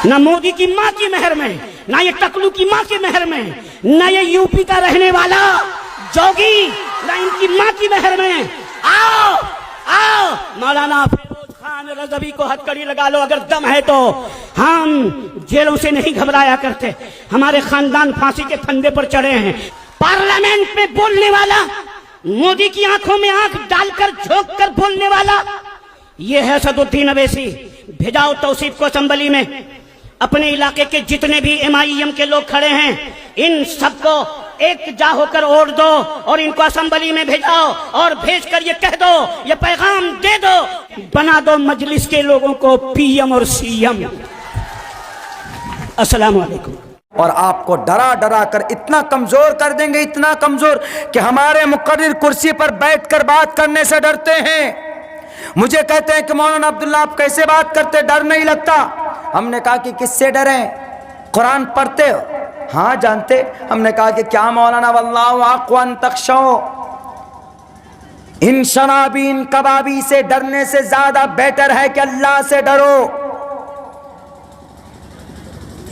نہ مودی کی ماں کی مہر میں، نہ یہ ٹکلو کی ماں کی مہر میں، نہ یہ یوپی کا رہنے والا جوگی، نہ ان کی ماں کی مہر میں۔ آؤ آؤ مولانا فیروز خان رضوی کو ہتھکڑی لگا لو اگر دم ہے تو۔ ہم جیلوں سے نہیں گھبرایا کرتے، ہمارے خاندان پھانسی کے پھندے پر چڑھے ہیں۔ پارلیمنٹ میں بولنے والا، مودی کی آنکھوں میں آنکھ ڈال کر جھونک کر بولنے والا، یہ ہے اسد الدین اویسی۔ بھیجاؤ توصیف کو اسمبلی میں۔ اپنے علاقے کے جتنے بھی MIM کے لوگ کھڑے ہیں ان سب کو ایک جا ہو کر اوڑھ دو اور ان کو اسمبلی میں بھیجاؤ، اور بھیج کر یہ کہہ دو، یہ پیغام دے دو، بنا دو مجلس کے لوگوں کو PM اور CM۔ السلام علیکم۔ اور آپ کو ڈرا ڈرا کر اتنا کمزور کر دیں گے، اتنا کمزور کہ ہمارے مقرر کرسی پر بیٹھ کر بات کرنے سے ڈرتے ہیں۔ مجھے کہتے ہیں کہ مولانا عبداللہ آپ کیسے بات کرتے، ڈر نہیں لگتا؟ ہم نے کہا کہ کس سے ڈریں؟ قرآن پڑھتے ہو؟ ہاں جانتے۔ ہم نے کہا کہ کیا مولانا واللہ احق ان تخشوا، ان شنابی ان کبابی سے ڈرنے سے زیادہ بہتر ہے کہ اللہ سے ڈرو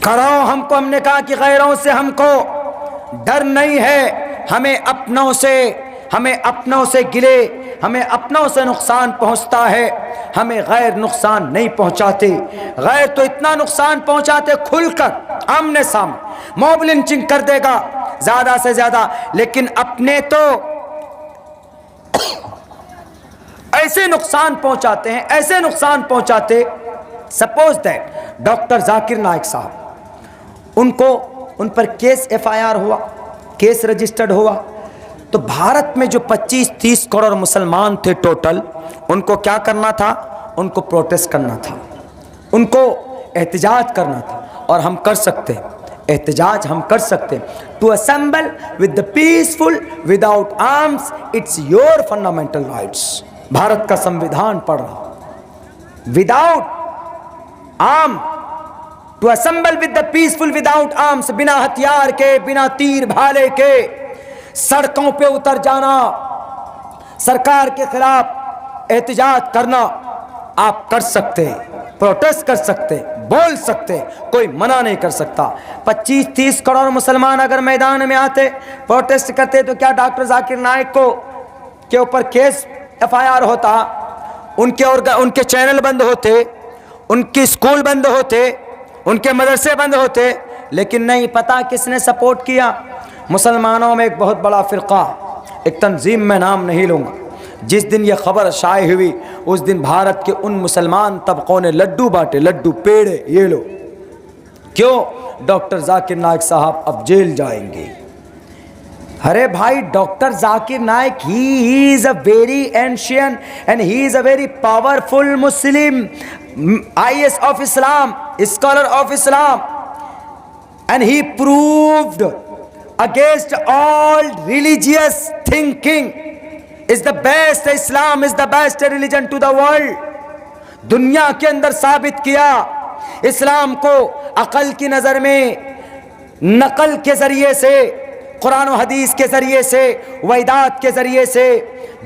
کرو۔ ہم نے کہا کہ غیروں سے ہم کو ڈر نہیں ہے، ہمیں اپنوں سے گلے، ہمیں اپنوں سے نقصان پہنچتا ہے، ہمیں غیر نقصان نہیں پہنچاتے۔ غیر تو اتنا نقصان پہنچاتے کھل کر آمنے سامنے، موب لنچنگ کر دے گا زیادہ سے زیادہ، لیکن اپنے تو ایسے نقصان پہنچاتے ہیں، ایسے نقصان پہنچاتے۔ Suppose that doctor Zakir Naik صاحب، ان پر کیس FIR ہوا، کیس رجسٹرڈ ہوا، تو بھارت میں جو 25-30 کروڑ مسلمان تھے ٹوٹل، ان کو کیا کرنا تھا؟ ان کو پروٹیسٹ کرنا تھا، ان کو احتجاج کرنا تھا، اور ہم کر سکتے ہیں احتجاج، ہم کر سکتے ہیں۔ To assemble with the peaceful without arms it's your fundamental rights. Bharat کا سمویدھان پڑھ رہا، without arm, to assemble with the peaceful without arms, بنا ہتھیار کے، بنا تیر بھالے کے سڑکوں پہ اتر جانا، سرکار کے خلاف احتجاج کرنا، آپ کر سکتے، پروٹیسٹ کر سکتے، بول سکتے، کوئی منع نہیں کر سکتا۔ 25-30 کروڑ مسلمان اگر میدان میں آتے، پروٹیسٹ کرتے، تو کیا ڈاکٹر ذاکر نائک کے اوپر کیس FIR ہوتا؟ ان کے چینل بند ہوتے، ان کے اسکول بند ہوتے، ان کے مدرسے بند ہوتے؟ لیکن نہیں، پتہ کس نے سپورٹ کیا؟ مسلمانوں میں ایک بہت بڑا فرقہ، ایک تنظیم میں نام نہیں لوں گا، جس دن یہ خبر شائع ہوئی اس دن بھارت کے ان مسلمان طبقوں نے لڈو بانٹے، لڈو پیڑے، یہ لو۔ کیوں؟ ڈاکٹر ذاکر نائک صاحب اب جیل جائیں گے۔ ارے بھائی، doctor Zakir Naik he is a very ancient and he is a very powerful Muslim, IS of Islam, scholar of Islam, and he proved against all religious thinking is the best, Islam is the best religion to the world۔ دنیا کے اندر ثابت کیا اسلام کو عقل کی نظر میں، نقل کے ذریعے سے، قرآن و حدیث کے ذریعے سے، ویدات کے ذریعے سے،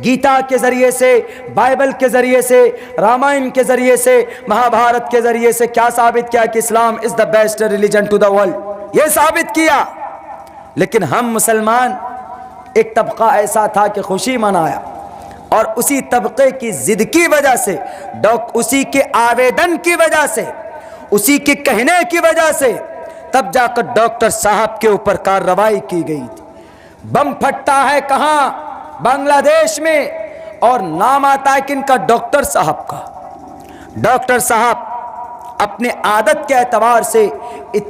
گیتا کے ذریعے سے، بائبل کے ذریعے سے، رامائن کے ذریعے سے، مہا بھارت کے ذریعے سے کیا ثابت کیا کہ Islam is the best religion to the world, یہ ثابت کیا۔ لیکن ہم مسلمان، ایک طبقہ ایسا تھا کہ خوشی منایا، اور اسی طبقے کی ضد کی وجہ سے، اسی کے آویدن کی وجہ سے، اسی کے کہنے کی وجہ سے تب جا کر ڈاکٹر صاحب کے اوپر کارروائی کی گئی تھی۔ بم پھٹتا ہے کہاں؟ بنگلہ دیش میں، اور نام آتا ہے کن کا؟ ڈاکٹر صاحب کا۔ ڈاکٹر صاحب اپنے عادت کے اعتبار سے،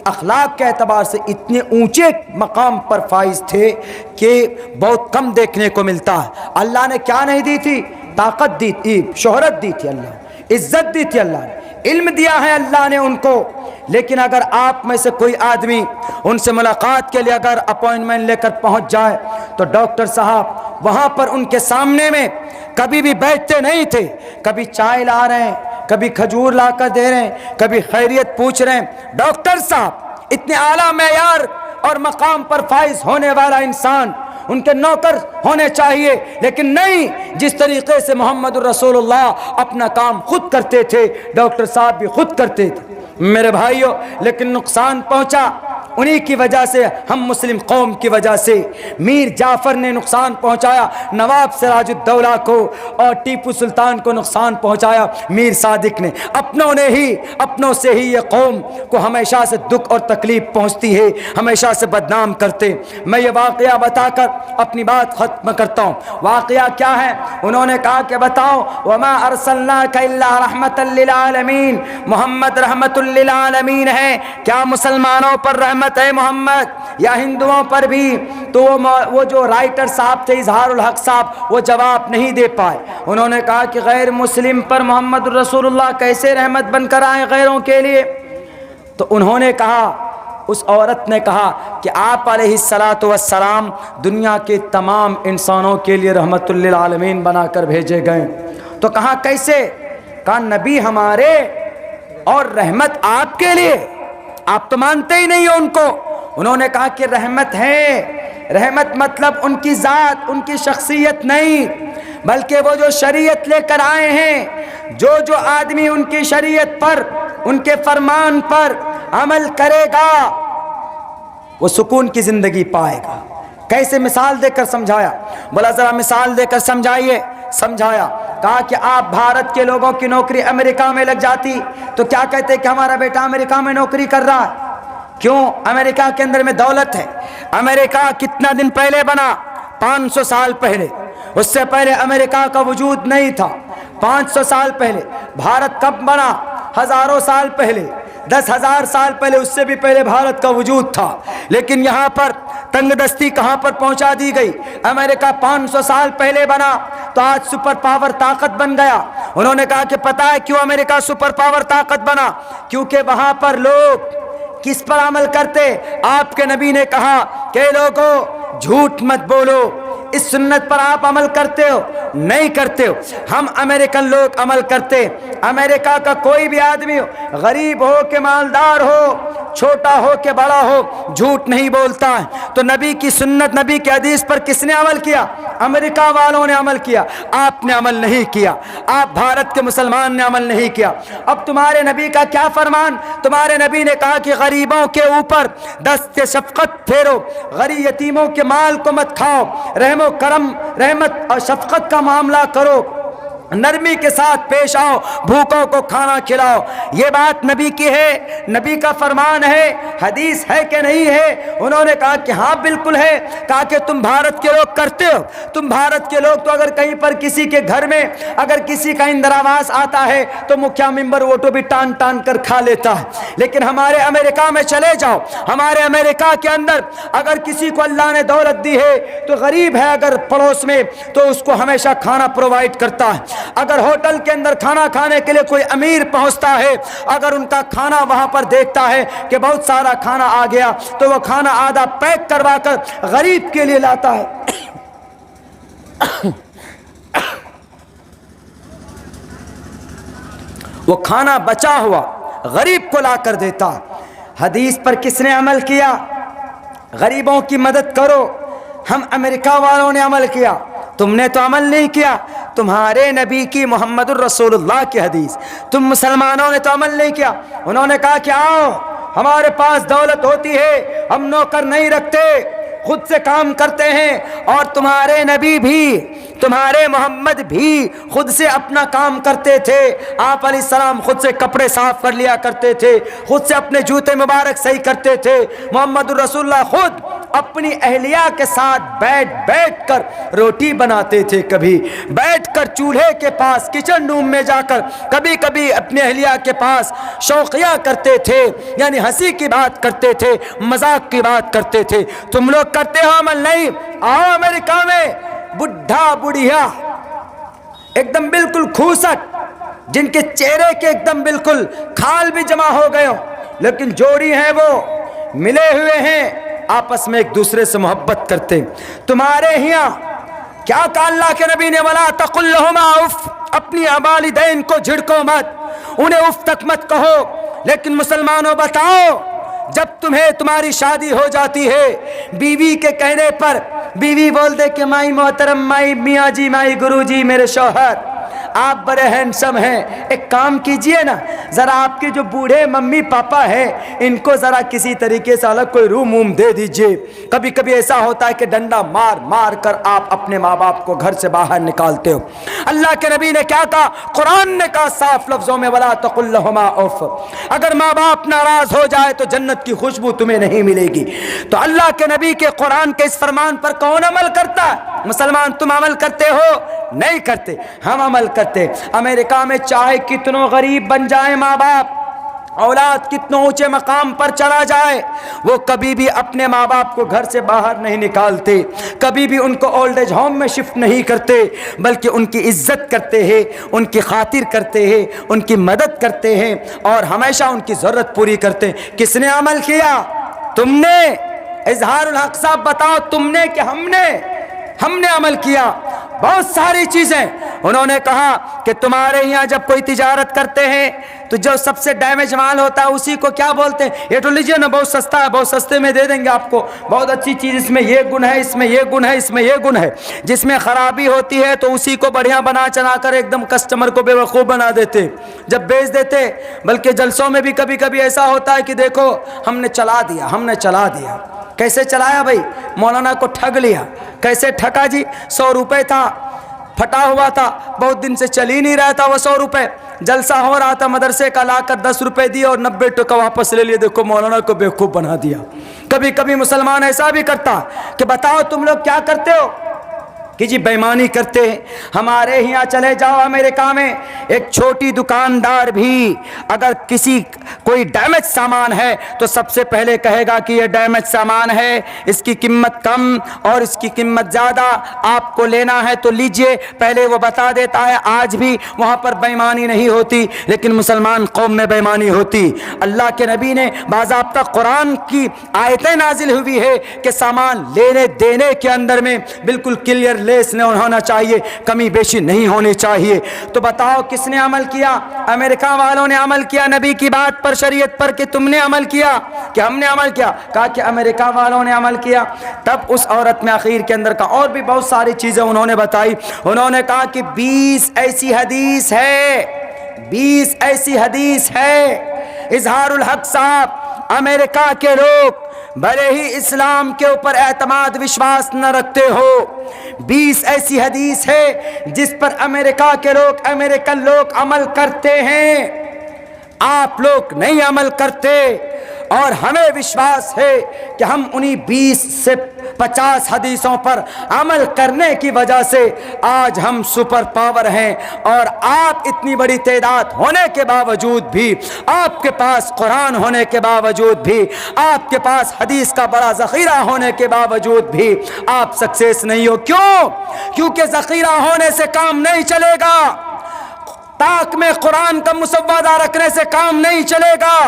اخلاق کے اعتبار سے اتنے اونچے مقام پر فائز تھے کہ بہت کم دیکھنے کو ملتا ہے۔ اللہ نے کیا نہیں دی تھی؟ طاقت دی تھی، شہرت دی تھی، اللہ نے عزت دی تھی، اللہ نے علم دیا ہے اللہ نے ان کو۔ لیکن اگر آپ میں سے کوئی آدمی ان سے ملاقات کے لیے اگر اپوائنٹمنٹ لے کر پہنچ جائے تو ڈاکٹر صاحب وہاں پر ان کے سامنے میں کبھی بھی بیٹھتے نہیں تھے، کبھی چائے لا رہے ہیں، کبھی کھجور لا کر دے رہے ہیں، کبھی خیریت پوچھ رہے ہیں۔ ڈاکٹر صاحب اتنے اعلیٰ معیار اور مقام پر فائز ہونے والا انسان، ان کے نوکر ہونے چاہیے، لیکن نہیں، جس طریقے سے محمد الرسول اللہ اپنا کام خود کرتے تھے، ڈاکٹر صاحب بھی خود کرتے تھے۔ میرے بھائیوں، لیکن نقصان پہنچا انہی کی وجہ سے، ہم مسلم قوم کی وجہ سے۔ میر جعفر نے نقصان پہنچایا نواب سراج الدولہ کو، اور ٹیپو سلطان کو نقصان پہنچایا میر صادق نے۔ اپنوں سے ہی یہ قوم کو ہمیشہ سے دکھ اور تکلیف پہنچتی ہے، ہمیشہ سے بدنام کرتے۔ میں یہ واقعہ بتا کر اپنی بات ختم کرتا ہوں۔ واقعہ کیا ہے؟ انہوں نے کہا کہ بتاؤ، وما ارسلناک الا رحمت للعالمین، محمد رحمت للعالمین ہے، کیا مسلمانوں پر رحمت ہے محمد یا ہندوؤں پر بھی؟ تو وہ جو رائٹر صاحب تھے اظہار الحق صاحب، وہ جواب نہیں دے پائے۔ انہوں نے کہا کہ غیر مسلم پر محمد رسول اللہ کیسے رحمت بن کر آئے غیروں کے لیے؟ تو انہوں نے کہا، اس عورت نے کہا کہ آپ علیہ الصلاۃ والسلام دنیا کے تمام انسانوں کے لیے رحمت للعالمین بنا کر بھیجے گئے۔ تو کہا کیسے؟ کہا نبی ہمارے اور رحمت آپ کے لیے، آپ تو مانتے ہی نہیں ہو ان کو۔ انہوں نے کہا کہ رحمت ہے، رحمت مطلب ان کی ذات، ان کی شخصیت نہیں، بلکہ وہ جو شریعت لے کر آئے ہیں، جو آدمی ان کی شریعت پر، ان کے فرمان پر عمل کرے گا وہ سکون کی زندگی پائے گا۔ کیسے مثال دے کر سمجھایا؟ بولا ذرا مثال دے کر سمجھائیے۔ سمجھایا، کہا کہ آپ بھارت کے لوگوں کی نوکری امریکہ میں لگ جاتی تو کیا کہتے کہ ہمارا بیٹا امریکہ میں نوکری کر رہا ہے؟ کیوں؟ امریکہ کے اندر میں دولت ہے۔ امریکہ کتنا دن پہلے بنا؟ 500 سال پہلے۔ اس سے پہلے امریکہ کا وجود نہیں تھا۔ 500 سال پہلے۔ بھارت کب بنا؟ ہزاروں سال پہلے، 10,000 سال پہلے، اس سے بھی پہلے بھارت کا وجود تھا۔ لیکن یہاں پر تنگ دستی کہاں پر پہنچا دی گئی؟ امریکہ 500 سال پہلے بنا تو آج سپر پاور طاقت بن گیا۔ انہوں نے کہا کہ پتہ ہے کیوں امریکہ سپر پاور طاقت بنا؟ کیونکہ وہاں پر لوگ کس پر عمل کرتے؟ آپ کے نبی نے کہا کہ لوگوں جھوٹ مت بولو، اس سنت پر آپ عمل کرتے ہو؟ نہیں کرتے ہو۔ ہم امریکن لوگ عمل کرتے۔ امریکہ کا کوئی بھی آدمی ہو، غریب ہو کہ مالدار ہو، چھوٹا ہو کہ بڑا ہو، جھوٹ نہیں بولتا ہے۔ تو نبی کی سنت، نبی کے حدیث پر کس نے عمل کیا؟ امریکہ والوں نے عمل کیا، آپ نے عمل نہیں کیا، آپ بھارت کے مسلمان نے عمل نہیں کیا۔ اب تمہارے نبی کا کیا فرمان؟ تمہارے نبی نے کہا کہ غریبوں کے اوپر دست شفقت پھیرو، غریب یتیموں کے مال کو مت کھاؤ، رحم و کرم، رحمت اور شفقت کا معاملہ کرو، نرمی کے ساتھ پیش آؤ، بھوکوں کو کھانا کھلاؤ۔ یہ بات نبی کی ہے، نبی کا فرمان ہے، حدیث ہے کہ نہیں ہے؟ انہوں نے کہا کہ ہاں بالکل ہے۔ کہا کہ تم بھارت کے لوگ کرتے ہو؟ تم بھارت کے لوگ تو اگر کہیں پر کسی کے گھر میں اگر کسی کا اندراواس آتا ہے تو مکھیا ممبر ووٹو بھی ٹان ٹان کر کھا لیتا ہے۔ لیکن ہمارے امریکہ میں چلے جاؤ، ہمارے امریکہ کے اندر اگر کسی کو اللہ نے دولت دی ہے تو غریب ہے اگر پڑوس میں تو اس کو ہمیشہ کھانا پرووائڈ کرتا ہے۔ اگر ہوٹل کے اندر کھانا کھانے کے لیے کوئی امیر پہنچتا ہے، اگر ان کا کھانا وہاں پر دیکھتا ہے کہ بہت سارا کھانا آ گیا تو وہ کھانا آدھا پیک کروا کر غریب کے لیے لاتا ہے۔ وہ کھانا بچا ہوا غریب کو لا کر دیتا۔ حدیث پر کس نے عمل کیا؟ غریبوں کی مدد کرو۔ ہم امریکہ والوں نے عمل کیا، تم نے تو عمل نہیں کیا۔ تمہارے نبی کی محمد الرسول اللہ کی حدیث، تم مسلمانوں نے تو عمل نہیں کیا۔ انہوں نے کہا کہ آؤ، ہمارے پاس دولت ہوتی ہے، ہم نوکر نہیں رکھتے، خود سے کام کرتے ہیں، اور تمہارے نبی بھی، تمہارے محمد بھی خود سے اپنا کام کرتے تھے۔ آپ علیہ السلام خود سے کپڑے صاف کر لیا کرتے تھے، خود سے اپنے جوتے مبارک صحیح کرتے تھے۔ محمد الرسول اللہ خود اپنی اہلیہ کے ساتھ بیٹھ کر روٹی بناتے تھے، کبھی بیٹھ کر چولہے کے پاس کچن روم میں جا کر کبھی کبھی اپنے اہلیہ کے پاس شوقیہ کرتے تھے، یعنی ہنسی کی بات کرتے تھے، مذاق کی بات کرتے تھے۔ تم لوگ کرتے ہو عمل نہیں؟ آؤ امریکہ میں بڈھا بڑھیا ایک دم بالکل کھوسٹ، جن کے چہرے کے ایک دم بالکل کھال بھی جمع ہو گئے ہو، لیکن جوڑی ہیں، وہ ملے ہوئے ہیں، آپس میں ایک دوسرے سے محبت کرتے ہیں۔ تمہارے ہاں کیا کہا اللہ کے نبی نے؟ وَلَا تَقُلْ لَهُمَا اُفٍّ، اپنی والدین کو جھڑکو مت، انہیں اف تک مت کہو۔ لیکن مسلمانوں بتاؤ، جب تمہاری شادی ہو جاتی ہے، بیوی کے کہنے پر بیوی بول دے کہ مائی محترم، مائی میاں جی، مائی گرو جی، میرے شوہر، آپ بڑے ہینڈسم ہیں, ایک کام کیجئے نا, ذرا آپ کے جو بوڑھے ممی پاپا ہیں ان کو ذرا کسی طریقے سے الگ کوئی روم ووم دے دیجئے. کبھی کبھی ایسا ہوتا ہے کہ ڈنڈا مار مار کر آپ اپنے ماں باپ کو گھر سے باہر نکالتے ہو. اللہ کے نبی نے کیا کہا؟ قرآن نے کہا صاف لفظوں میں وَلَا تَقُلْ لَهُمَا اُفٍّ. اگر ماں باپ ناراض ہو جائے تو جنت کی خوشبو تمہیں نہیں ملے گی. تو اللہ کے نبی کے قرآن کے اس فرمان پر کون عمل کرتا ہے؟ مسلمان تم عمل کرتے ہو؟ نہیں کرتے. ہم عمل کرتے. امریکہ میں چاہے کتنوں غریب بن جائیں ماں باپ, اولاد کتنوں اونچے مقام پر چلا جائے, وہ کبھی بھی اپنے ماں باپ کو گھر سے باہر نہیں نکالتے, کبھی بھی ان کو اولڈ ایج ہوم میں شفٹ نہیں کرتے, بلکہ ان کی عزت کرتے ہیں, ان کی خاطر کرتے ہیں, ان کی مدد کرتے ہیں اور ہمیشہ ان کی ضرورت پوری کرتے ہیں. کس نے عمل کیا؟ تم نے. اظہار الحق صاحب بتاؤ تم نے کہ ہم نے عمل کیا؟ بہت ساری چیزیں. انہوں نے کہا کہ تمہارے یہاں جب کوئی تجارت کرتے ہیں تو جو سب سے ڈیمیج مال ہوتا ہے اسی کو کیا بولتے ہیں؟ یہ تو لیجیے نا, بہت سستا ہے, بہت سستے میں دے دیں گے آپ کو, بہت اچھی چیز, اس میں یہ گن ہے, اس میں یہ گن ہے, اس میں یہ گن ہے. جس میں خرابی ہوتی ہے تو اسی کو بڑھیا بنا چنا کر ایک دم کسٹمر کو بے وقوف بنا دیتے جب بیچ دیتے. بلکہ جلسوں میں بھی کبھی کبھی ایسا ہوتا ہے کہ دیکھو ہم نے چلا دیا. کیسے چلایا بھائی؟ مولانا کو ٹھگ لیا. کیسے ٹھگا جی؟ 100 روپے تھا, پھٹا ہوا تھا, بہت دن سے چل ہی نہیں رہا تھا وہ 100 روپے. جلسہ ہو رہا تھا, مدرسے کا لا کر 10 روپے دیے اور 90 ٹکا واپس لے لیے. دیکھو مولانا کو بیوقوف بنا دیا. کبھی کبھی مسلمان ایسا بھی کرتا کہ بتاؤ تم لوگ کیا کرتے ہو کہ جی بےمانی کرتے ہیں. ہمارے یہاں چلے جاؤ امریکہ میں, ایک چھوٹی دکاندار بھی اگر کوئی ڈیمیج سامان ہے تو سب سے پہلے کہے گا کہ یہ ڈیمیج سامان ہے, اس کی قیمت کم اور اس کی قیمت زیادہ, آپ کو لینا ہے تو لیجئے. پہلے وہ بتا دیتا ہے. آج بھی وہاں پر بےمانی نہیں ہوتی, لیکن مسلمان قوم میں بےمانی ہوتی. اللہ کے نبی نے باضابطہ قرآن کی آیتیں نازل ہوئی ہے کہ سامان لینے دینے کے اندر میں بالکل کلیئر لیس نہ ہونا چاہیے, کمی بیشی نہیں ہونی چاہیے. تو بتاؤ کس نے عمل کیا؟ امریکہ والوں نے عمل کیا نبی کی بات پر, شریعت پر, کہ تم نے عمل کیا کہ ہم نے عمل کیا؟ کہا کہ امریکہ والوں نے عمل کیا. تب اس عورت میں اخیر کے اندر کا اور بھی بہت ساری چیزیں انہوں نے بتائی. انہوں نے کہا کہ 20 ایسی حدیث ہے. اظہار الحق صاحب, امریکہ کے لوگ بھلے ہی اسلام کے اوپر اعتماد وشواس نہ رکھتے ہو, 20 ایسی حدیث ہے جس پر امریکہ کے لوگ, امریکن لوگ عمل کرتے ہیں, آپ لوگ نہیں عمل کرتے. اور ہمیں وشواس ہے کہ ہم انہی 20 سے 50 حدیثوں پر عمل کرنے کی وجہ سے آج ہم سپر پاور ہیں. اور آپ اتنی بڑی تعداد ہونے کے باوجود بھی, آپ کے پاس قرآن ہونے کے باوجود بھی, آپ کے پاس حدیث کا بڑا ذخیرہ ہونے کے باوجود بھی آپ سکسیس نہیں ہو. کیوں؟ کیونکہ ذخیرہ ہونے سے کام نہیں چلے گا, طاق میں قرآن کا مسودہ رکھنے سے کام نہیں چلے گا.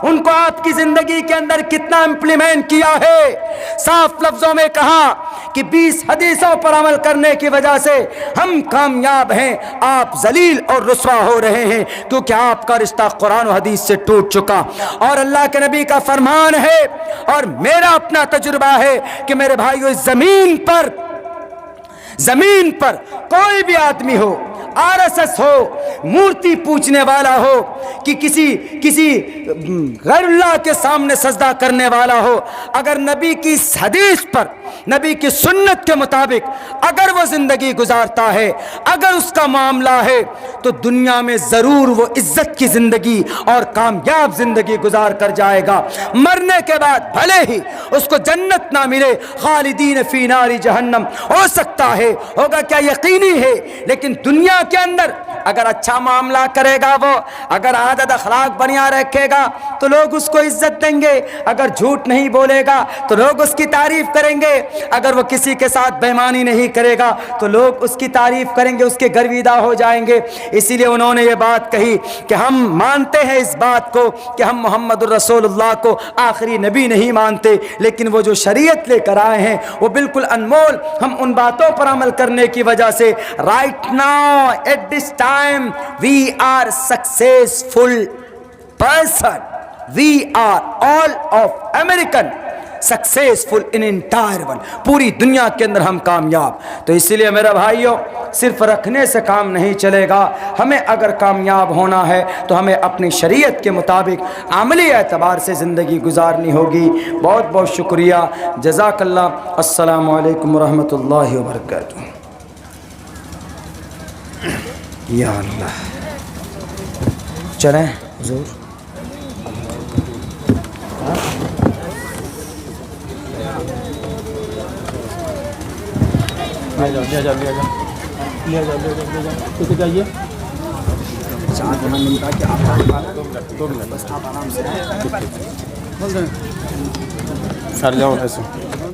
ان کو آپ کی زندگی کے اندر کتنا امپلیمنٹ کیا ہے. صاف لفظوں میں کہا کہ 20 حدیثوں پر عمل کرنے کی وجہ سے ہم کامیاب ہیں, آپ ذلیل اور رسوا ہو رہے ہیں کیونکہ آپ کا رشتہ قرآن و حدیث سے ٹوٹ چکا. اور اللہ کے نبی کا فرمان ہے اور میرا اپنا تجربہ ہے کہ میرے بھائیو, زمین پر کوئی بھی آدمی ہو, RSS ہو, مورتی پوجنے والا ہو, کہ کسی غیر اللہ کے سامنے سجدہ کرنے والا ہو, اگر نبی کی حدیث پر, نبی کی سنت کے مطابق اگر وہ زندگی گزارتا ہے, اگر اس کا معاملہ ہے, تو دنیا میں ضرور وہ عزت کی زندگی اور کامیاب زندگی گزار کر جائے گا. مرنے کے بعد بھلے ہی اس کو جنت نہ ملے, خالدین فی نار جہنم ہو سکتا ہے, ہوگا کیا یقینی ہے, لیکن دنیا کے اندر اگر اچھا معاملہ کرے گا, وہ اگر عادت اخلاق بنیا رکھے گا تو لوگ اس کو عزت دیں گے, اگر جھوٹ نہیں بولے گا تو لوگ اس کی تعریف کریں گے, اگر وہ کسی کے ساتھ بےمانی نہیں کرے گا تو لوگ اس کی تعریف کریں گے, اس کے گرویدہ ہو جائیں گے. اسی لیے انہوں نے یہ بات کہی کہ ہم مانتے ہیں اس بات کو کہ ہم محمد الرسول اللہ کو آخری نبی نہیں مانتے, لیکن وہ جو شریعت لے کر آئے ہیں وہ بالکل انمول. ہم ان باتوں پر عمل کرنے کی وجہ سے right now at this time we are successful person, we are all of American successful in entire world, پوری دنیا کے اندر ہم کامیاب. تو اسی لیے میرے بھائیوں صرف رکھنے سے کام نہیں چلے گا، ہمیں اگر کامیاب ہونا ہے تو ہمیں اپنی شریعت کے مطابق عملی اعتبار سے زندگی گزارنی ہوگی. بہت بہت شکریہ، جزاک اللہ. السلام علیکم ورحمۃ اللہ وبرکاتہ. یا اللہ، چلیں حضور. جائیے سر جاؤ ایسے